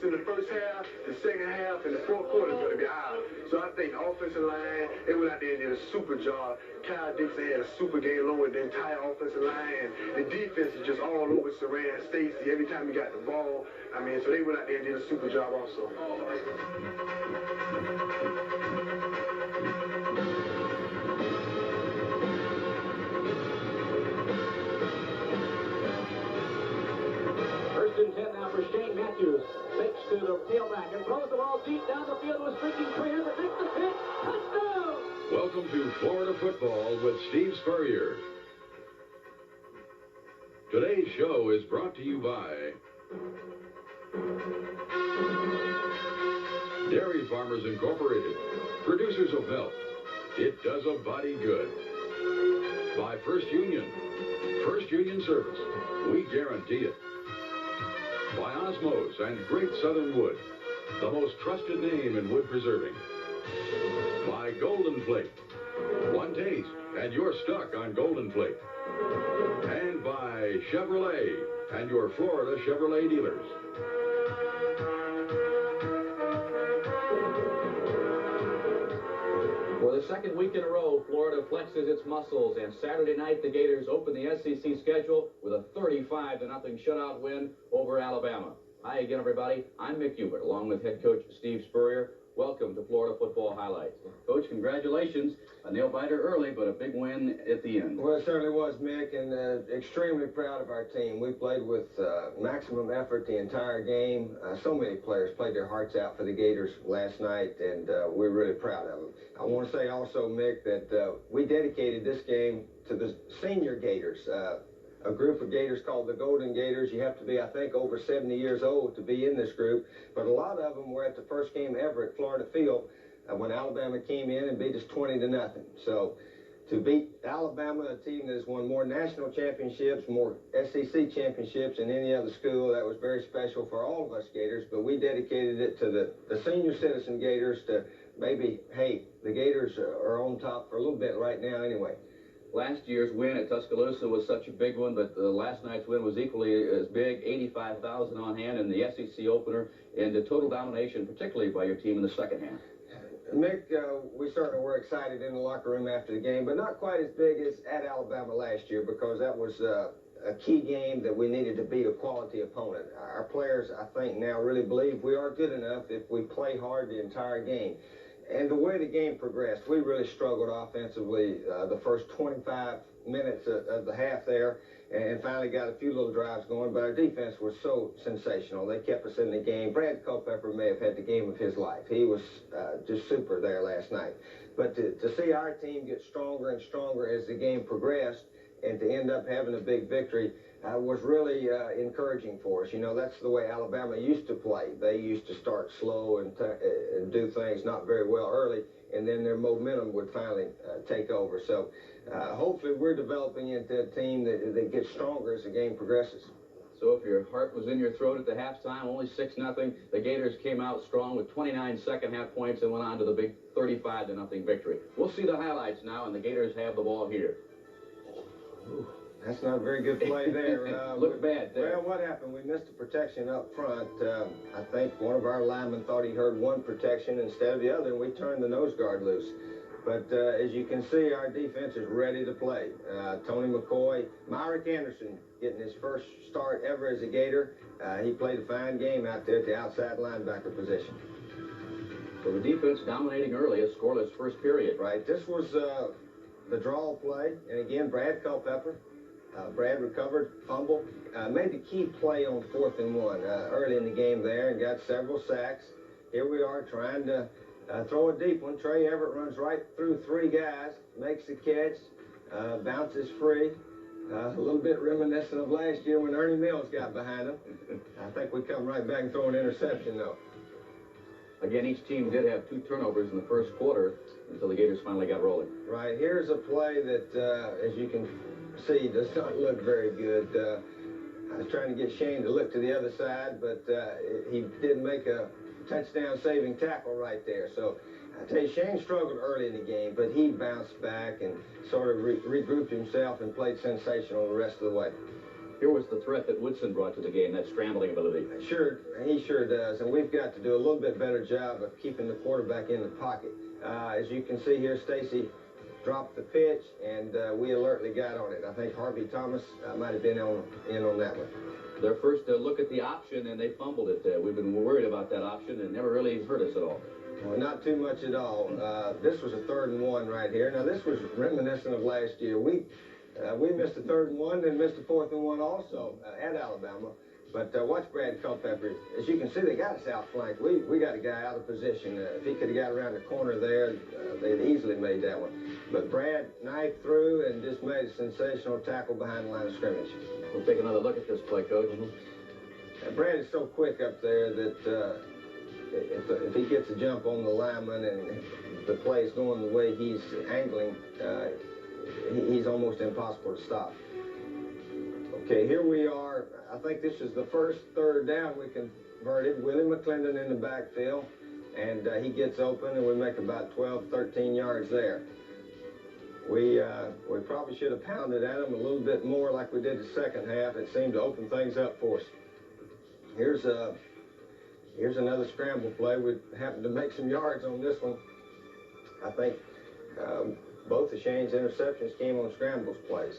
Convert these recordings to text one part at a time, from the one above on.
in the first half, the second half, and the fourth quarter is going to be ours. So I think the offensive line, they went out there and did a super job. Kyle Dixon had a super game along with the entire offensive line. The defense is just all over Saran Stacy every time he got the ball. I mean, so they went out there and did a super job also. First and 10 now for Shane Matthews. Fakes to the tailback and throws the ball deep down the field with streaking 300. Makes the pitch. Touchdown! Welcome to Florida Football with Steve Spurrier. Today's show is brought to you by Dairy Farmers Incorporated, producers of milk. It does a body good. By First Union Service. We guarantee it. By Osmos and Great Southern Wood, the most trusted name in wood preserving. By Golden Plate. One taste, and you're stuck on Golden Plate. And by Chevrolet and your Florida Chevrolet dealers. For the second week in a row, Florida flexes its muscles, and Saturday night the Gators open the SEC schedule with a 35-0 shutout win over Alabama. Hi again, everybody. I'm Mick Hubert, along with head coach Steve Spurrier. Welcome to Florida Football Highlights. Coach, congratulations. A nail-biter early, but a big win at the end. Well, it certainly was, Mick, and extremely proud of our team. We played with maximum effort the entire game. So many players played their hearts out for the Gators last night, and we're really proud of them. I want to say also, Mick, that we dedicated this game to the senior Gators. A group of Gators called the Golden Gators. You have to be, I think, over 70 years old to be in this group. But a lot of them were at the first game ever at Florida Field when Alabama came in and beat us 20-0. So to beat Alabama, a team that has won more national championships, more SEC championships than any other school, that was very special for all of us Gators. But we dedicated it to the senior citizen Gators to maybe, hey, the Gators are on top for a little bit right now anyway. Last year's win at Tuscaloosa was such a big one, but last night's win was equally as big, 85,000 on hand in the SEC opener, and the total domination, particularly by your team in the second half. Mick, we certainly were excited in the locker room after the game, but not quite as big as at Alabama last year, because that was a key game that we needed to beat a quality opponent. Our players, I think, now really believe we are good enough if we play hard the entire game. And the way the game progressed, we really struggled offensively the first 25 minutes of the half there, and finally got a few little drives going, but our defense was so sensational. They kept us in the game. Brad Culpepper may have had the game of his life. He was just super there last night. But to see our team get stronger and stronger as the game progressed and to end up having a big victory was really encouraging for us. You know, that's the way Alabama used to play. They used to start slow and do things not very well early, and then their momentum would finally take over. So hopefully we're developing into a team that gets stronger as the game progresses. So if your heart was in your throat at the halftime, only 6-0, the Gators came out strong with 29 second-half points and went on to the big 35-0 victory. We'll see the highlights now, and the Gators have the ball here. Ooh. That's not a very good play there. Looked bad there. Well, what happened? We missed the protection up front. I think one of our linemen thought he heard one protection instead of the other, and we turned the nose guard loose. But as you can see, our defense is ready to play. Tony McCoy, Myrick Anderson getting his first start ever as a Gator. He played a fine game out there at the outside linebacker position. So the defense dominating early, a scoreless first period. Right. This was the draw play, and again, Brad Culpepper. Brad recovered, fumble, made the key play on 4th and 1 early in the game there and got several sacks. Here we are trying to throw a deep one. Trey Everett runs right through 3 guys, makes the catch, bounces free. A little bit reminiscent of last year when Ernie Mills got behind him. I think we come right back and throw an interception, though. Again, each team did have 2 turnovers in the first quarter until the Gators finally got rolling. Right. Here's a play that, as you can see, does not look very good. I was trying to get Shane to look to the other side, but he did make a touchdown-saving tackle right there. So I tell you, Shane struggled early in the game, but he bounced back and sort of regrouped himself and played sensational the rest of the way. Here was the threat that Woodson brought to the game, that scrambling ability. Sure, he sure does, and we've got to do a little bit better job of keeping the quarterback in the pocket. As you can see here, Stacy dropped the pitch, and we alertly got on it. I think Harvey Thomas might have been in on that one. Their first look at the option, and they fumbled it. We've been worried about that option, and never really hurt us at all. Well, not too much at all. This was a 3rd and 1 right here. Now, this was reminiscent of last year. We missed a 3rd and 1, then missed a 4th and 1 also at Alabama. But watch Brad Culpepper. As you can see, they got us outflanked. We got a guy out of position. If he could have got around the corner there, they'd easily made that one. But Brad knifed through and just made a sensational tackle behind the line of scrimmage. We'll take another look at this play, Coach. Brad is so quick up there that if he gets a jump on the lineman and the play is going the way he's angling, he's almost impossible to stop. Okay, here we are. I think this is the first 3rd down we converted. Willie McClendon in the backfield, and he gets open, and we make about 12, 13 yards there. We probably should have pounded at him a little bit more like we did the second half. It seemed to open things up for us. Here's another scramble play. We happened to make some yards on this one. I think both of Shane's interceptions came on scrambles plays.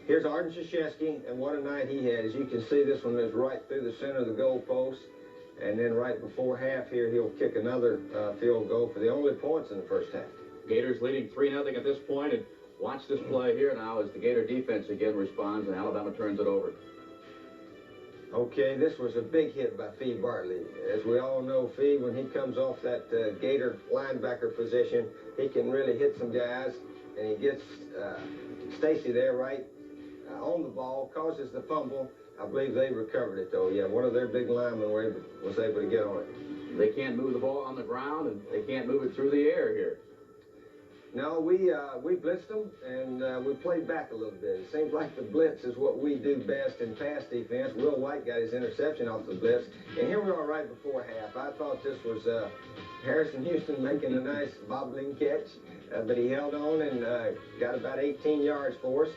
Here's Arden Krzyzewski, and what a night he had. As you can see, this one is right through the center of the goalpost. And then right before half here, he'll kick another field goal for the only points in the first half. Gators leading 3-0 at this point, and watch this play here now as the Gator defense again responds and Alabama turns it over. Okay, this was a big hit by Fee Bartley. As we all know, Fee, when he comes off that Gator linebacker position, he can really hit some guys, and he gets Stacy there right on the ball, causes the fumble. I believe they recovered it, though. Yeah, one of their big linemen was able to get on it. They can't move the ball on the ground, and they can't move it through the air here. No, we blitzed them, and we played back a little bit. It seems like the blitz is what we do best in pass defense. Will White got his interception off the blitz, and here we are right before half. I thought this was Harrison Houston making a nice bobbling catch, but he held on and got about 18 yards for us.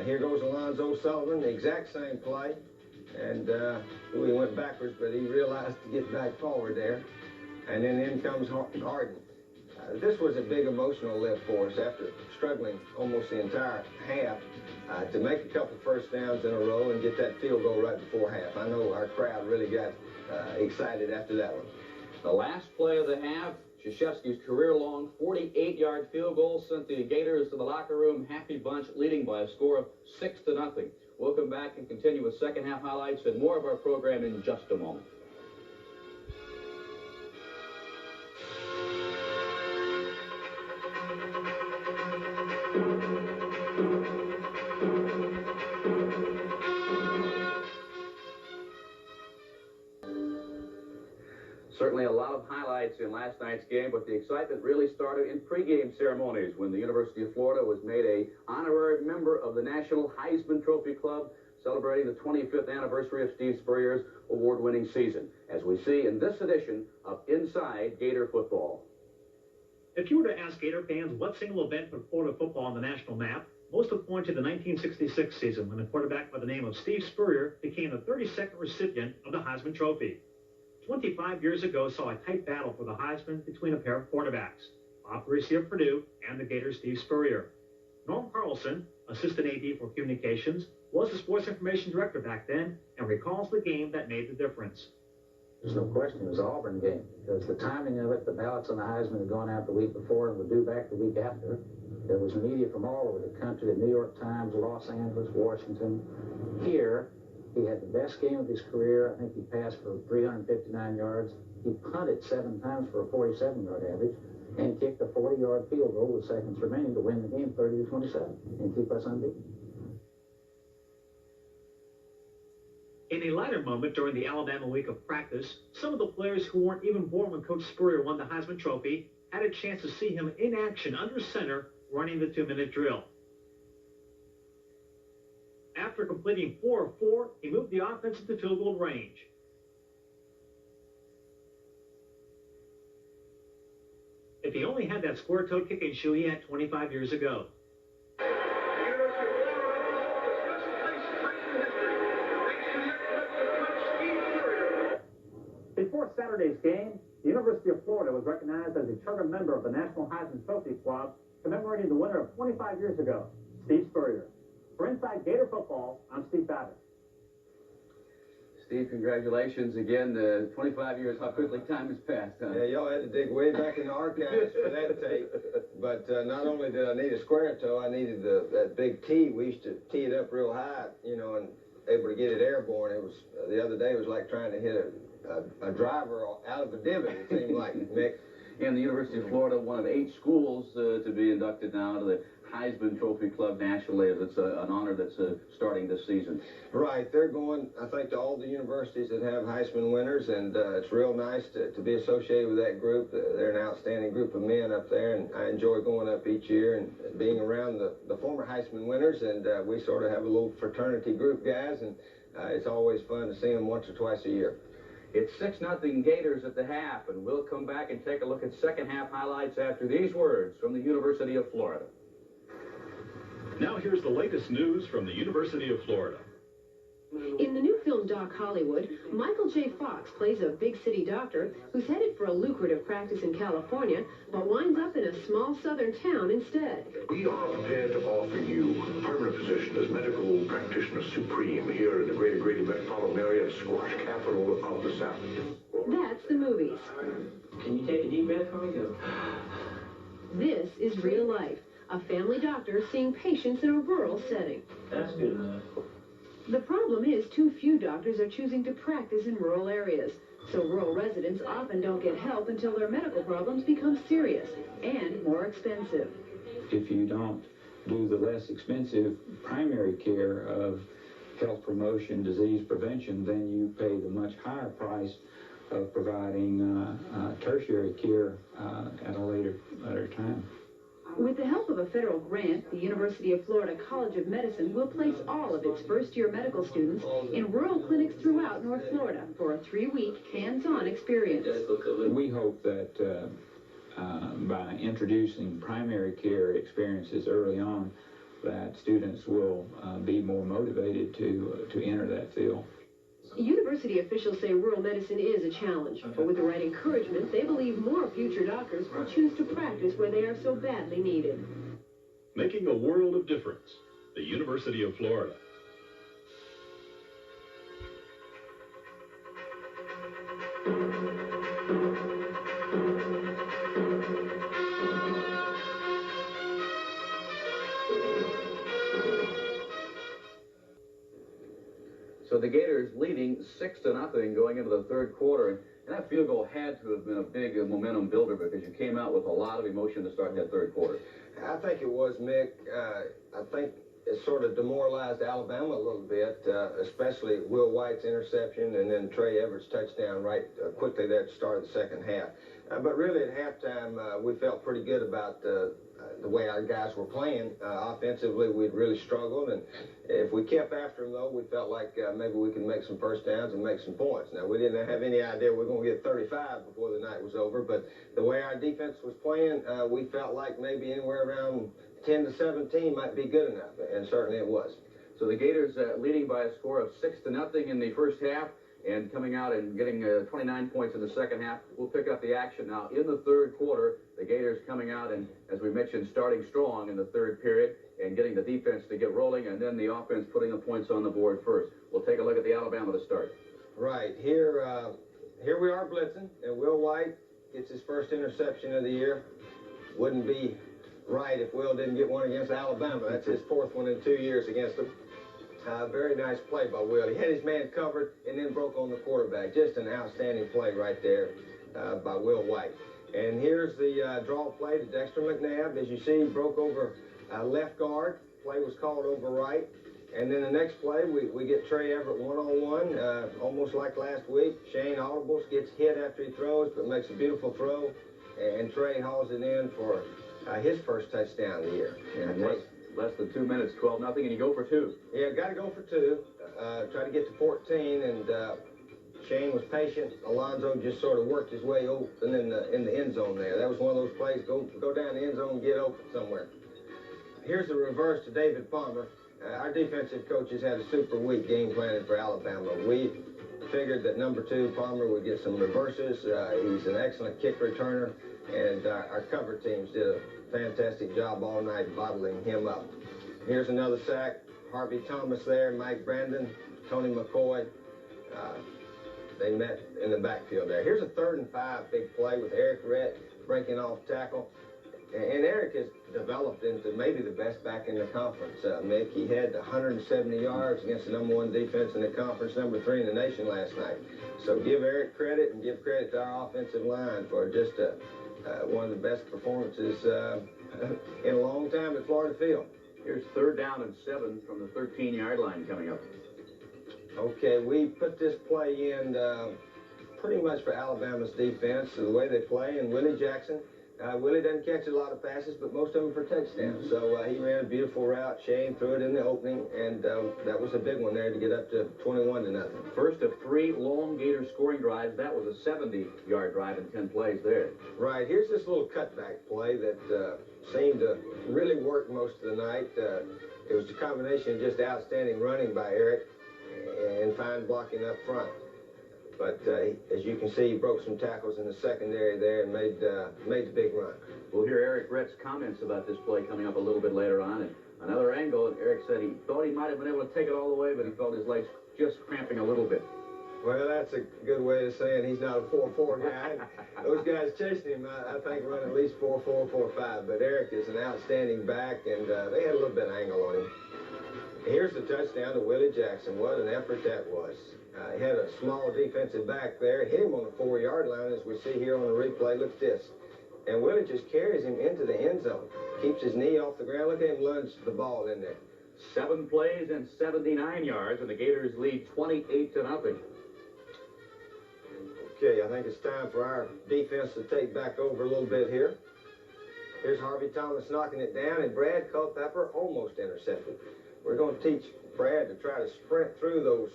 Here goes Alonzo Sullivan, the exact same play, and he went backwards, but he realized to get back forward there, and then in comes Harden. This was a big emotional lift for us after struggling almost the entire half to make a couple first downs in a row and get that field goal right before half. I know our crowd really got excited after that one. The last play of the half, Krzyzewski's career-long 48-yard field goal sent the Gators to the locker room, happy bunch, leading by a score of 6-0. We'll come back and continue with second half highlights and more of our program in just a moment. Certainly a lot of highlights in last night's game, but the excitement really started in pregame ceremonies when the University of Florida was made an honorary member of the National Heisman Trophy Club, celebrating the 25th anniversary of Steve Spurrier's award-winning season, as we see in this edition of Inside Gator Football. If you were to ask Gator fans what single event put Florida football on the national map, most would point to the 1966 season when a quarterback by the name of Steve Spurrier became the 32nd recipient of the Heisman Trophy. 25 years ago saw a tight battle for the Heisman between a pair of quarterbacks, Bob Parisi of Purdue and the Gator Steve Spurrier. Norm Carlson, assistant AD for communications, was the sports information director back then and recalls the game that made the difference. There's no question it was an Auburn game because the timing of it, the ballots on the Heisman had gone out the week before and were due back the week after. There was media from all over the country, the New York Times, Los Angeles, Washington. Here, he had the best game of his career. I think he passed for 359 yards. He punted 7 times for a 47-yard average and kicked a 40-yard field goal with seconds remaining to win the game 30-27 and keep us unbeaten. In a lighter moment during the Alabama week of practice, some of the players who weren't even born when Coach Spurrier won the Heisman Trophy had a chance to see him in action under center running the 2-minute drill. After completing 4 of 4, he moved the offense into field goal range. If he only had that square-toed kicking shoe he had 25 years ago. The University of Florida, the special place in history. Saturday's game, the University of Florida was recognized as a charter member of the National Heisman Trophy Club, commemorating the winner of 25 years ago, Steve Spurrier. For Inside Gator Football, I'm Steve Babbitt. Steve, congratulations again. 25 years, how quickly time has passed, huh? Yeah, y'all had to dig way back in the archives for that tape. But not only did I need a square toe, I needed that big tee. We used to tee it up real high, you know, and able to get it airborne. It was the other day it was like trying to hit a driver out of a divot, it seemed like, Mick. And the University of Florida, one of 8 schools to be inducted now to the Heisman Trophy Club nationally, as it's an honor that's starting this season. Right, they're going, I think, to all the universities that have Heisman winners, and it's real nice to be associated with that group. They're an outstanding group of men up there, and I enjoy going up each year and being around the former Heisman winners, and we sort of have a little fraternity group, guys, and it's always fun to see them once or twice a year. It's 6-0 Gators at the half, and we'll come back and take a look at second half highlights after these words from the University of Florida. Now here's the latest news from the University of Florida. In the new film Doc Hollywood, Michael J. Fox plays a big city doctor who's headed for a lucrative practice in California, but winds up in a small southern town instead. We are prepared to offer you a permanent position as medical practitioner supreme here in the greater metropolitan area of Squash capital of the South. That's the movies. Can you take a deep breath for me? Go. This is real life. A family doctor seeing patients in a rural setting. That's good enough. The problem is too few doctors are choosing to practice in rural areas. So rural residents often don't get help until their medical problems become serious and more expensive. If you don't do the less expensive primary care of health promotion, disease prevention, then you pay the much higher price of providing tertiary care at a later time. With the help of a federal grant, the University of Florida College of Medicine will place all of its first-year medical students in rural clinics throughout North Florida for a 3-week hands-on experience. We hope that by introducing primary care experiences early on, that students will be more motivated to enter that field. University officials say rural medicine is a challenge, but with the right encouragement, they believe more future doctors will choose to practice where they are so badly needed. Making a world of difference. The University of Florida. So the Gators leading 6-0 going into the third quarter. And that field goal had to have been a big momentum builder because you came out with a lot of emotion to start that third quarter. I think it was, Mick. I think it sort of demoralized Alabama a little bit, especially Will White's interception and then Trey Everett's touchdown right quickly there at the start of the second half. But really at halftime, we felt pretty good about the way our guys were playing. Offensively, we'd really struggled, and if we kept after them, though, we felt like maybe we could make some first downs and make some points. Now, we didn't have any idea we were going to get 35 before the night was over, but the way our defense was playing, we felt like maybe anywhere around 10-17 might be good enough, and certainly it was. So the Gators leading by a score of 6-0 in the first half, and coming out and getting 29 points in the second half. We'll pick up the action now in the third quarter. The Gators coming out and, as we mentioned, starting strong in the third period and getting the defense to get rolling, and then the offense putting the points on the board first. We'll take a look at the Alabama to start. Right. Here we are blitzing, and Will White gets his first interception of the year. Wouldn't be right if Will didn't get one against Alabama. That's his fourth one in 2 years against them. Very nice play by Will. He had his man covered and then broke on the quarterback. Just an outstanding play right there by Will White. And here's the draw play to Dexter McNabb. As you see, he broke over left guard. Play was called over right. And then the next play, we get Trey Everett one-on-one, almost like last week. Shane Audibles gets hit after he throws, but makes a beautiful throw. And Trey hauls it in for his first touchdown of the year. And less than 2 minutes, 12-0, and you go for 2. Yeah, got to go for 2. Try to get to 14, and Shane was patient. Alonzo just sort of worked his way open in the end zone there. That was one of those plays, go down the end zone and get open somewhere. Here's the reverse to David Palmer. Our defensive coaches had a super week game planning for Alabama. We figured that number 2, Palmer, would get some reverses. He's an excellent kick returner, and our cover teams did a fantastic job all night bottling him up. Here's another sack. Harvey Thomas there, Mike Brandon, Tony McCoy. They met in the backfield there. Here's a 3rd and 5 big play with Eric Rhett breaking off tackle. And Eric has developed into maybe the best back in the conference. Mick, he had 170 yards against the number 1 defense in the conference, number 3 in the nation last night. So give Eric credit and give credit to our offensive line for just one of the best performances in a long time at Florida Field. Here's 3rd down and 7 from the 13-yard line coming up. Okay, we put this play in pretty much for Alabama's defense, the way they play, and Willie Jackson. Willie doesn't catch a lot of passes, but most of them for touchdowns. So he ran a beautiful route. Shane threw it in the opening, and that was a big one there to get up to 21-0. First of 3 long Gator scoring drives. That was a 70-yard drive in 10 plays there. Right. Here's this little cutback play that seemed to really work most of the night. It was a combination of just outstanding running by Eric and fine blocking up front. But as you can see, he broke some tackles in the secondary there and made the big run. We'll hear Eric Rhett's comments about this play coming up a little bit later on. And another angle, and Eric said he thought he might have been able to take it all the way, but he felt his legs just cramping a little bit. Well, that's a good way of saying he's not a 4-4 guy. Those guys chasing him, I think, run at least 4-4, 4-5. But Eric is an outstanding back, and they had a little bit of angle on him. Here's the touchdown to Willie Jackson. What an effort that was. He had a small defensive back there, hit him on the 4-yard line, as we see here on the replay. Look at this. And Willie just carries him into the end zone. Keeps his knee off the ground. Look at him lunge the ball in there. 7 plays and 79 yards, and the Gators lead 28-0. Okay, I think it's time for our defense to take back over a little bit here. Here's Harvey Thomas knocking it down, and Brad Culpepper almost intercepted. We're going to teach Brad to try to sprint through those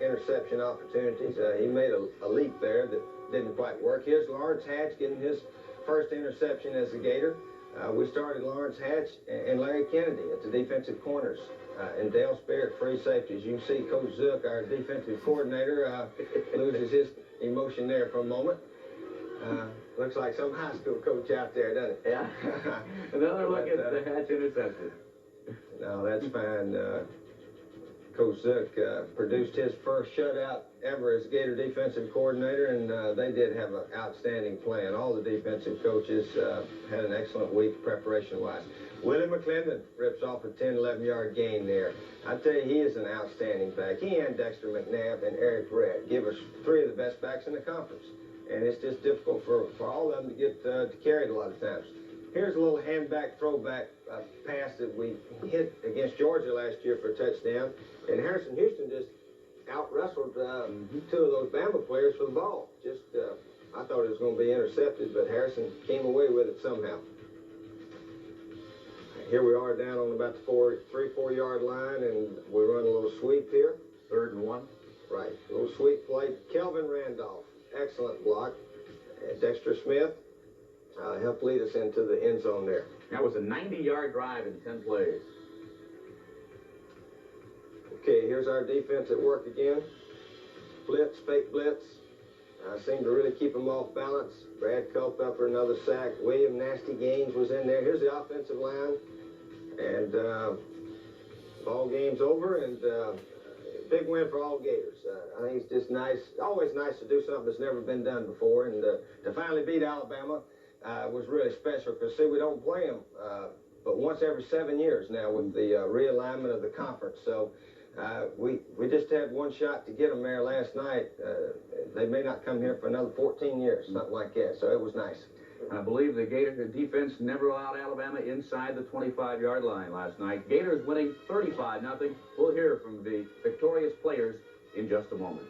interception opportunities. He made a leap there that didn't quite work. Here's Lawrence Hatch getting his first interception as a Gator. We started Lawrence Hatch and Larry Kennedy at the defensive corners. And Dale Sperritt, free safeties. You can see Coach Zook, our defensive coordinator, loses his emotion there for a moment. Looks like some high school coach out there, doesn't it? Yeah. Another look at the Hatch interception. No, that's fine. Coach Zook produced his first shutout ever as Gator defensive coordinator, and they did have an outstanding plan. All the defensive coaches had an excellent week preparation-wise. Willie McClendon rips off a 10, 11-yard gain there. I tell you, he is an outstanding back. He and Dexter McNabb and Eric Rhett give us 3 of the best backs in the conference, and it's just difficult for all of them to get to carry it a lot of times. Here's a little hand-back, throwback pass that we hit against Georgia last year for a touchdown. And Harrison Houston just out-wrestled 2 of those Bama players for the ball. I thought it was going to be intercepted, but Harrison came away with it somehow. Here we are down on about the 3-4 yard line, and we run a little sweep here. 3rd and 1. Right, a little sweep play. Kelvin Randolph, excellent block. Dexter Smith helped lead us into the end zone there. That was a 90-yard drive in 10 plays. Okay, here's our defense at work again. Blitz, fake blitz. Seemed to really keep them off balance. Brad Culpepper, another sack. William Nasty Gaines was in there. Here's the offensive line. And ball game's over, and big win for all Gators. I think it's just nice, always nice to do something that's never been done before. And to finally beat Alabama was really special because, see, we don't play them but once every 7 years now with the realignment of the conference. So we just had one shot to get them there last night. They may not come here for another 14 years, something like that. So it was nice. I believe the Gator defense never allowed Alabama inside the 25-yard line last night. Gators winning 35-0. We'll hear from the victorious players in just a moment.